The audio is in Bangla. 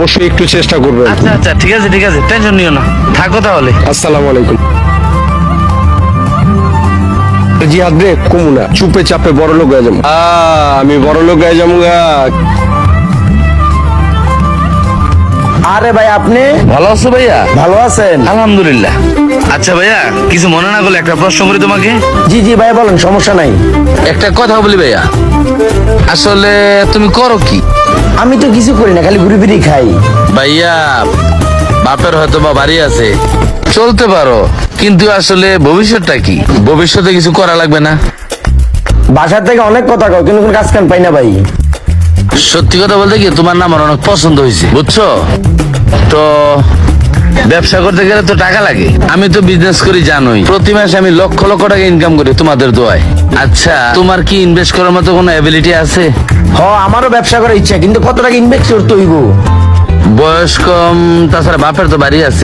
অবশ্যই একটু চেষ্টা করবেন। আচ্ছা আচ্ছা, ঠিক আছে ঠিক আছে, টেনশন নিও না, থাকো তাহলে। আসসালামু আলাইকুম। জিহাদ রে কমু না, চুপে চাপে বড় লোক হয়ে যাবো। আমি বড় লোক হয়ে যাবো গা। আরে ভাই আপনি ভালো আছো ভাইয়া? ভালো আছেন? আলহামদুলিল্লাহ। আচ্ছা ভাইয়া, কিছু মনে না করলে একটা প্রশ্ন করি তোমাকে। জি জি ভাই বলেন, সমস্যা নাই। একটা কথা বলি ভাইয়া, আসলে তুমি করো কি? আমি তো কিছু করি না, খালি ঘুরে ফিরি খাই। ভাইয়া, বাপের হয়তো বা বাড়ি আছে, চলতে পারো, কিন্তু আসলে ভবিষ্যৎটা কি? ভবিষ্যতে কিছু করা লাগবে না? বাসার থেকে অনেক কথা কও, কিন্তু কোনো কাজ কাম পাই না ভাই। সত্যি কথা বলতে কি, তোমার না আমার অনেক পছন্দ হয়েছে, বুঝছো তো। ব্যবসা করতে গেলে তো টাকা লাগে। আমি তো বিজনেস করি জানোই, প্রতি মাসে আমি লক্ষ লক্ষ টাকা ইনকাম করি তোমাদের দোয়ায়। আচ্ছা, তোমার কি ইনভেস্ট করার মতো কোনো এবিলিটি আছে? আমারও ব্যবসা করার ইচ্ছা, কিন্তু কত টাকা ইনভেস্ট করতে হইব? বয়স কম, তাছাড়া বাপের তো বাড়ি আছে।